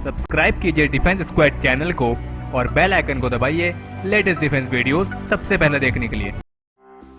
Subscribe कीजिए defence squad channel को और बेल आइकन को दबाइए लेटेस्ट डिफेंस वीडियोस सबसे पहले देखने के लिए।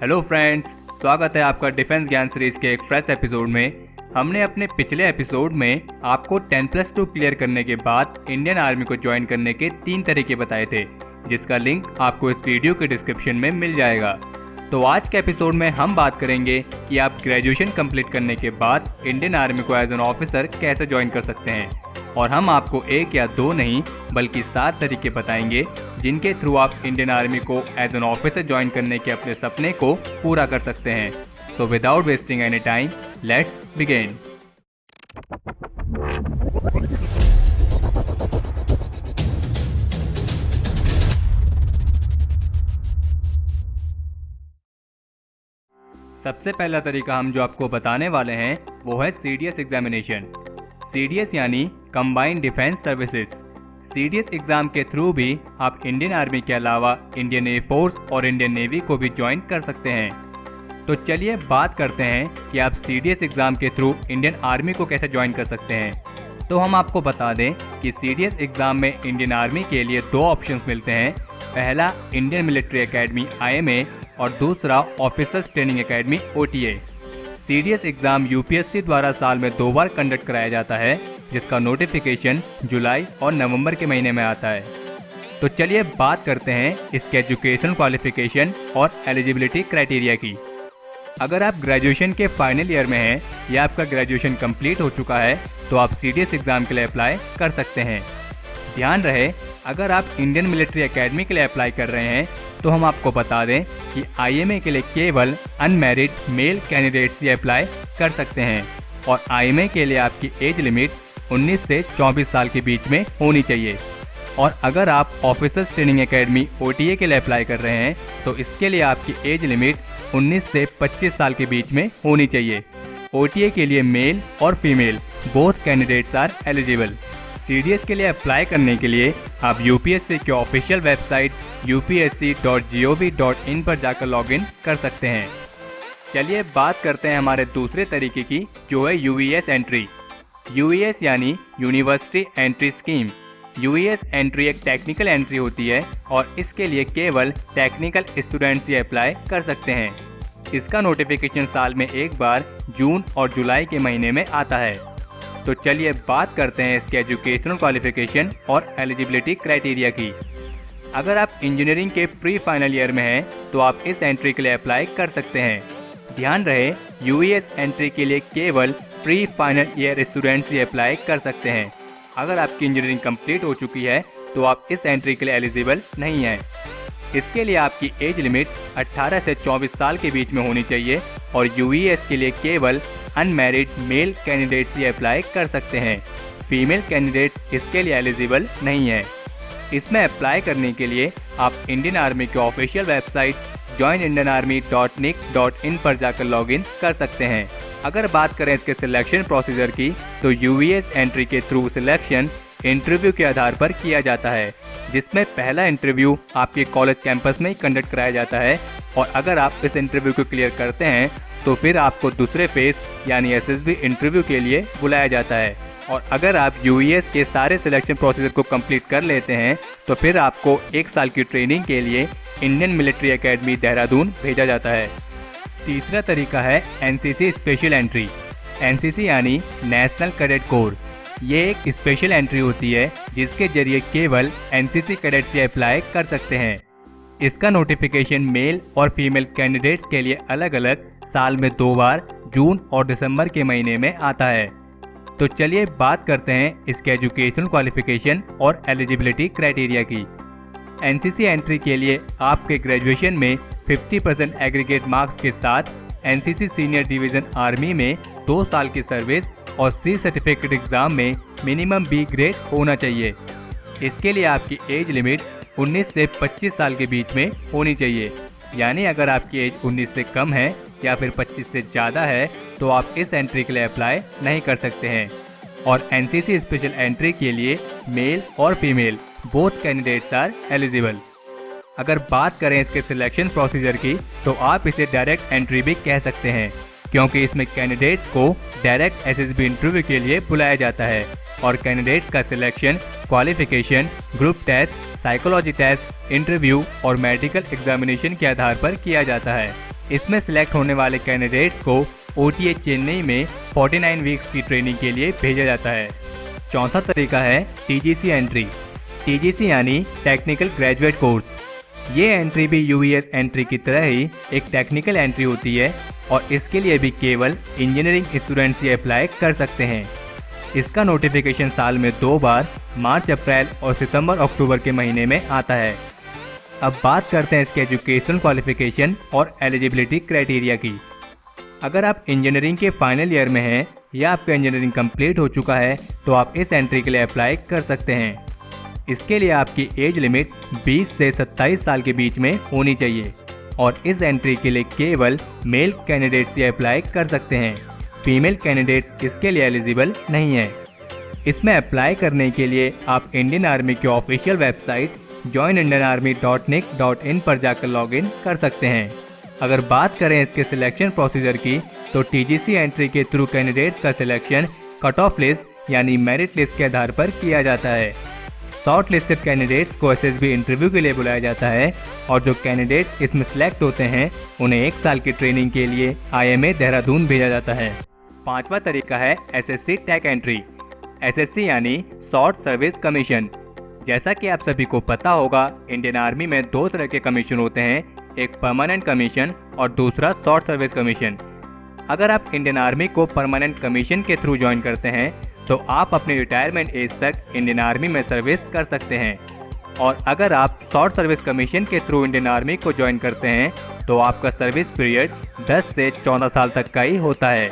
हेलो फ्रेंड्स, स्वागत है आपका डिफेंस ज्ञान सीरीज के एक फ्रेश एपिसोड में। हमने अपने पिछले एपिसोड में आपको 10+2 क्लियर करने के बाद इंडियन आर्मी को ज्वाइन करने के 3 तरीके बताए थे, जिसका लिंक आपको इस वीडियो के डिस्क्रिप्शन में मिल जाएगा। तो आज के एपिसोड में हम बात करेंगे कि आप ग्रेजुएशन कंप्लीट करने के बाद इंडियन आर्मी को एज एन ऑफिसर कैसे ज्वाइन कर सकते हैं, और हम आपको 1 या 2 नहीं बल्कि 7 तरीके बताएंगे जिनके थ्रू आप इंडियन आर्मी को एज एन ऑफिसर ज्वाइन करने के अपने सपने को पूरा कर सकते हैं। So without wasting any time, let's begin. सबसे पहला तरीका हम जो आपको बताने वाले हैं वो है CDS एग्जामिनेशन। CDS यानी combined defence services. CDS exam के थ्रू भी आप इंडियन आर्मी के अलावा इंडियन एयरफोर्स और इंडियन नेवी को भी ज्वाइन कर सकते हैं। तो चलिए बात करते हैं कि आप CDS एग्जाम के थ्रू इंडियन आर्मी को कैसे ज्वाइन कर सकते हैं। तो हम आपको बता दें कि CDS एग्जाम में इंडियन आर्मी के लिए 2 ऑप्शंस मिलते हैं। पहला इंडियन मिलिट्री एकेडमी IMA और दूसरा officers training academy OTA। CDS exam UPSC द्वारा साल में 2 बार कंडक्ट कराया जाता है, जिसका नोटिफिकेशन जुलाई और नवंबर के महीने में आता है। तो चलिए बात करते हैं इसके एजुकेशन क्वालिफिकेशन और एलिजिबिलिटी क्राइटेरिया की। अगर आप ग्रेजुएशन के फाइनल ईयर में हैं या आपका ग्रेजुएशन कंप्लीट हो चुका है तो आप CDS एग्जाम के लिए अप्लाई कर सकते हैं। ध्यान रहे, अगर आप इंडियन मिलिट्री एकेडमी के लिए अप्लाई कर रहे हैं तो हम आपको बता दें कि IMA के लिए केवल अनमैरिड मेल कैंडिडेट्स ही अप्लाई कर सकते हैं, और IMA के लिए आपकी एज लिमिट 19 से 24 साल के बीच में होनी चाहिए। और अगर आप ऑफिसर्स ट्रेनिंग एकेडमी OTA के लिए अप्लाई कर रहे हैं तो इसके लिए आपकी एज लिमिट 19 से 25 साल के बीच में होनी चाहिए। OTA के लिए मेल और female both candidates are eligible. CDS के लिए अप्लाई करने के लिए आप UPSC के ऑफिशियल वेबसाइट upsc.gov.in पर जाकर लॉगिन कर सकते हैं। चलिए बात करते हैं हमारे दूसरे तरीके की, जो है UES एंट्री। UES यानी university entry scheme. UES entry एक टेक्निकल एंट्री होती है और इसके लिए केवल टेक्निकल स्टूडेंट्स ही अप्लाई कर सकते हैं। इसका नोटिफिकेशन साल में 1 बार जून और जुलाई के महीने में आता है। तो चलिए बात करते हैं इसके एजुकेशनल क्वालिफिकेशन और एलिजिबिलिटी क्राइटेरिया की। अगर आप इंजीनियरिंग के प्री फाइनल ईयर में हैं तो आप इस एंट्री के लिए अप्लाई कर सकते हैं। ध्यान रहे, UES एंट्री के लिए केवल प्री फाइनल ईयर स्टूडेंट्स ही अप्लाई कर सकते हैं। अगर आपकी इंजीनियरिंग कंप्लीट हो चुकी है तो आप इस एंट्री के लिए एलिजिबल नहीं हैं। इसके लिए आपकी एज लिमिट 18 से 24 साल के बीच में होनी चाहिए, और UES के लिए केवल अनमैरिड मेल कैंडिडेट्स ही अप्लाई कर सकते हैं। फीमेल कैंडिडेट्स इसके लिए एलिजिबल नहीं हैं। इसमें अप्लाई करने के लिए आप इंडियन आर्मी के ऑफिशियल वेबसाइट joinindianarmy.nic.in पर जाकर लॉगिन कर सकते हैं। अगर बात करें इसके सिलेक्शन प्रोसीजर की तो UES एंट्री के थ्रू सिलेक्शन इंटरव्यू के आधार पर किया जाता है, जिसमें पहला इंटरव्यू आपके कॉलेज कैंपस में ही कंडक्ट कराया जाता है, और अगर आप इस इंटरव्यू को क्लियर करते हैं तो फिर आपको दूसरे फेज यानी SSB इंटरव्यू के लिए बुलाया जाता है। और अगर आप UES के सारे सिलेक्शन प्रोसीजर को कंप्लीट कर लेते हैं तो फिर आपको 1 साल की ट्रेनिंग के लिए इंडियन मिलिट्री एकेडमी देहरादून भेजा जाता है। तीसरा तरीका है NCC स्पेशल एंट्री। NCC यानी नेशनल कैडेट कोर। ये एक स्पेशल एंट्री होती है जिसके जरिए केवल NCC कैडेट्स ही अप्लाई कर सकते हैं। इसका नोटिफिकेशन मेल और फीमेल कैंडिडेट्स के लिए अलग अलग साल में 2 बार जून और दिसंबर के महीने में आता है। तो चलिए बात करते हैं इसके एजुकेशनल क्वालिफिकेशन और एलिजिबिलिटी क्राइटेरिया की। NCC एंट्री के लिए आपके ग्रेजुएशन में 50% एग्रीगेट मार्क्स के साथ NCC सीनियर डिवीज़न आर्मी में 2 साल की सर्विस और C सर्टिफिकेट एग्ज़ाम में मिनिमम B ग्रेड होना चाहिए। इसके लिए आपकी एज लिमिट 19 से 25 साल के बीच में होनी चाहिए, यानी अगर आपकी एज 19 से कम है या फिर 25 से ज़्यादा है तो आप इस एंट्री के लिए अप्लाई नहीं कर सकते हैं। और NCC स्पेशल एंट्री के लिए मेल और female both candidates are eligible. अगर बात करें इसके सिलेक्शन प्रोसीजर की तो आप इसे डायरेक्ट एंट्री भी कह सकते हैं, क्योंकि इसमें कैंडिडेट्स को डायरेक्ट SSB इंटरव्यू के लिए बुलाया जाता है। और कैंडिडेट्स का selection qualification, group test, psychology test, interview और मेडिकल एग्जामिनेशन के आधार पर किया जाता है। इसमें सिलेक्ट होने वाले कैंडिडेट्स को OTA चेन्नई में 49 वीक्स की ट्रेनिंग के लिए भेजा जाता है। चौथा तरीका है TGC एंट्री। TGC यानी टेक्निकल ग्रेजुएट कोर्स। ये एंट्री भी UES एंट्री की तरह ही एक टेक्निकल एंट्री होती है और इसके लिए भी केवल इंजीनियरिंग स्टूडेंट्स ही अप्लाई कर सकते हैं। इसका नोटिफिकेशन साल में 2 बार मार्च, अप्रैल और सितंबर, अक्टूबर के महीने में आता है। अब बात करते हैं इसके एजुकेशनल क्वालिफिकेशन और एलिजिबिलिटी क्राइटेरिया की। अगर आप इंजीनियरिंग के फाइनल ईयर में हैं या आपका इंजीनियरिंग कंप्लीट हो चुका है तो आप इस एंट्री के लिए अप्लाई कर सकते हैं। इसके लिए आपकी एज लिमिट 20 से 27 साल के बीच में होनी चाहिए और इस एंट्री के लिए केवल मेल कैंडिडेट्स ही अप्लाई कर सकते हैं। फीमेल कैंडिडेट्स इसके लिए एलिजिबल नहीं है। इसमें अप्लाई करने के लिए आप इंडियन आर्मी की ऑफिशियल वेबसाइट joinindianarmy.nic.in पर जाकर लॉगिन कर सकते हैं। अगर बात करें इसके सिलेक्शन प्रोसीजर की तो TGC एंट्री के थ्रू कैंडिडेट्स का सिलेक्शन कट ऑफ लिस्ट यानी मेरिट लिस्ट के आधार पर किया जाता है। शॉर्ट लिस्टेड कैंडिडेट्स को SSB इंटरव्यू के लिए बुलाया जाता है और जो कैंडिडेट्स इसमें सिलेक्ट होते हैं उन्हें 1 साल की ट्रेनिंग के लिए IMA देहरादून भेजा जाता है। पांचवा तरीका है SSC टेक एंट्री। SSC यानी शॉर्ट सर्विस कमीशन। जैसा कि आप सभी को पता होगा, इंडियन आर्मी में 2 तरह के कमीशन होते हैं, एक परमानेंट कमीशन और दूसरा शॉर्ट सर्विस कमीशन। अगर आप इंडियन आर्मी को परमानेंट कमीशन के थ्रू ज्वाइन करते हैं तो आप अपनी रिटायरमेंट एज तक इंडियन आर्मी में सर्विस कर सकते हैं और अगर आप शॉर्ट सर्विस कमीशन के थ्रू इंडियन आर्मी को ज्वाइन करते हैं तो आपका सर्विस पीरियड 10 से 14 साल तक का ही होता है।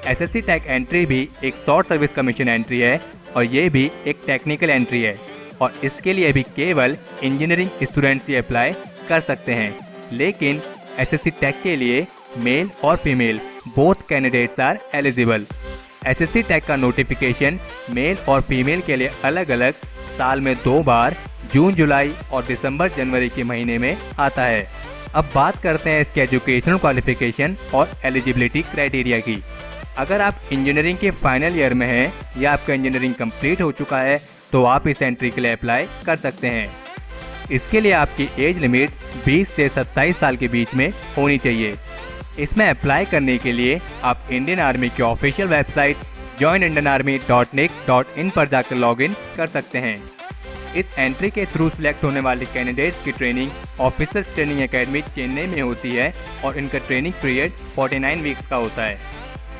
SSC टेक एंट्री भी एक शॉर्ट सर्विस कमीशन एंट्री है और ये भी एक टेक्निकल एंट्री है और इसके लिए भी केवल इंजीनियरिंग स्टूडेंट्स ही अप्लाई कर सकते हैं। लेकिन SSC टेक के लिए मेल और female both candidates are eligible. SSC tech का नोटिफिकेशन मेल और फीमेल के लिए अलग अलग साल में 2 बार जून, जुलाई और दिसंबर, जनवरी के महीने में आता है। अब बात करते हैं इसके एजुकेशनल क्वालिफिकेशन और एलिजिबिलिटी क्राइटेरिया की। अगर आप इंजीनियरिंग के फाइनल ईयर में हैं या आपका इंजीनियरिंग कंप्लीट हो चुका है तो आप इस एंट्री के लिए अप्लाई कर सकते हैं। इसके लिए आपकी एज लिमिट 20 से 27 साल के बीच में होनी चाहिए। इसमें अप्लाई करने के लिए आप इंडियन आर्मी की ऑफिशियल वेबसाइट joinindianarmy.nic.in पर जाकर लॉगिन कर सकते हैं। इस एंट्री के थ्रू सिलेक्ट होने वाले कैंडिडेट्स की training officers training academy Chennai में होती है और इनका ट्रेनिंग पीरियड 49 वीक्स का होता है।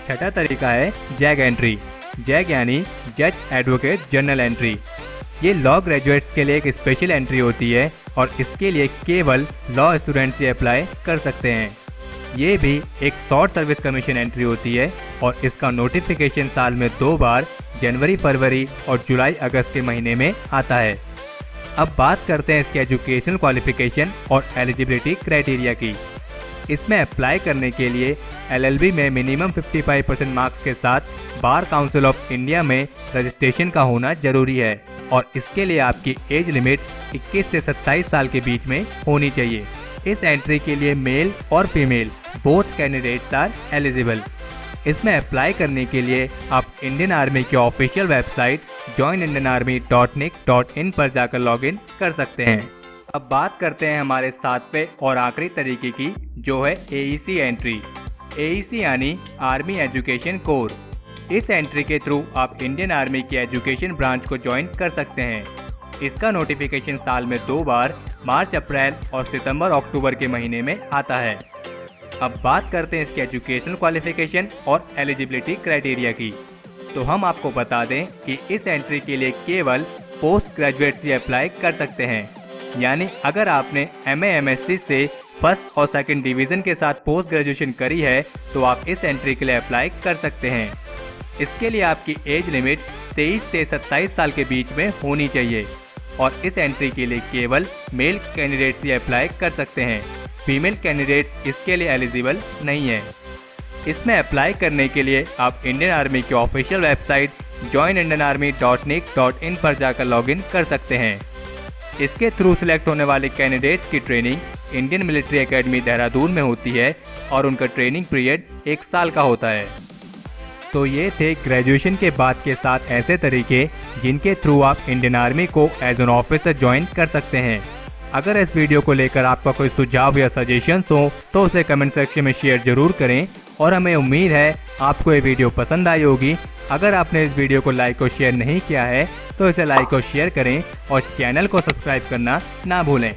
छठा तरीका है जैग एंट्री। जैग यानी जज एडवोकेट जनरल एंट्री। ये लॉ ग्रेजुएट्स के लिए एक स्पेशल एंट्री होती है और इसके लिए केवल लॉ स्टूडेंट्स ही अप्लाई कर सकते हैं। ये भी एक शॉर्ट सर्विस कमीशन एंट्री होती है और इसका नोटिफिकेशन साल में 2 बार जनवरी, फरवरी और जुलाई, अगस्त के महीने में आता है। अब बात करते हैं इसके एजुकेशनल क्वालिफिकेशन और एलिजिबिलिटी क्राइटेरिया की। इसमें अप्लाई करने के लिए LLB में मिनिमम 55% मार्क्स के साथ बार काउंसिल ऑफ इंडिया में रजिस्ट्रेशन का होना जरूरी है और इसके लिए आपकी एज लिमिट 21 से 27 साल के बीच में होनी चाहिए। इस एंट्री के लिए मेल और female both candidates are eligible. इसमें अप्लाई करने के लिए आप इंडियन आर्मी की ऑफिशियल वेबसाइट joinindianarmy.nic.in पर जाकर लॉगिन कर सकते हैं। अब बात करते हैं हमारे 7वें और आखिरी तरीके की, जो है AEC एंट्री। AEC यानी आर्मी एजुकेशन कोर। इस एंट्री के थ्रू आप इंडियन आर्मी की एजुकेशन ब्रांच को ज्वाइन कर सकते हैं। इसका नोटिफिकेशन साल में 2 बार मार्च, अप्रैल और सितंबर, अक्टूबर के महीने में आता है। अब बात करते हैं इसके एजुकेशनल क्वालिफिकेशन और एलिजिबिलिटी क्राइटेरिया की। तो हम आपको बता दें कि इस एंट्री के लिए केवल पोस्ट ग्रेजुएट्स ही अप्लाई कर सकते हैं। यानी अगर आपने MA MSc से फर्स्ट और सेकंड डिवीज़न के साथ पोस्ट ग्रेजुएशन करी है तो आप इस एंट्री के लिए अप्लाई कर सकते हैं। इसके लिए आपकी एज लिमिट 23 से 27 साल के बीच में होनी चाहिए और इस एंट्री के लिए केवल मेल कैंडिडेट्स ही अप्लाई कर सकते हैं। फीमेल कैंडिडेट्स इसके लिए एलिजिबल नहीं है। इसमें अप्लाई करने के लिए आप इंडियन आर्मी की ऑफिशियल वेबसाइट joinindianarmy.nic.in पर जाकर लॉगिन कर सकते हैं। इसके थ्रू सिलेक्ट होने वाले कैंडिडेट्स की training Indian military academy Dehradun में होती है और उनका ट्रेनिंग पीरियड 1 साल का होता है। तो ये थे ग्रेजुएशन के बाद के 7 ऐसे तरीके जिनके थ्रू आप इंडियन आर्मी को एज एन ऑफिसर ज्वाइन कर सकते हैं। अगर इस वीडियो को लेकर आपका कोई सुझाव या सजेशंस हो तो उसे कमेंट सेक्शन में शेयर जरूर करें और हमें उम्मीद है आपको ये वीडियो पसंद आई होगी। अगर आपने इस वीडियो को लाइक और शेयर नहीं किया है तो इसे लाइक और शेयर करें और चैनल को सब्सक्राइब करना ना भूलें।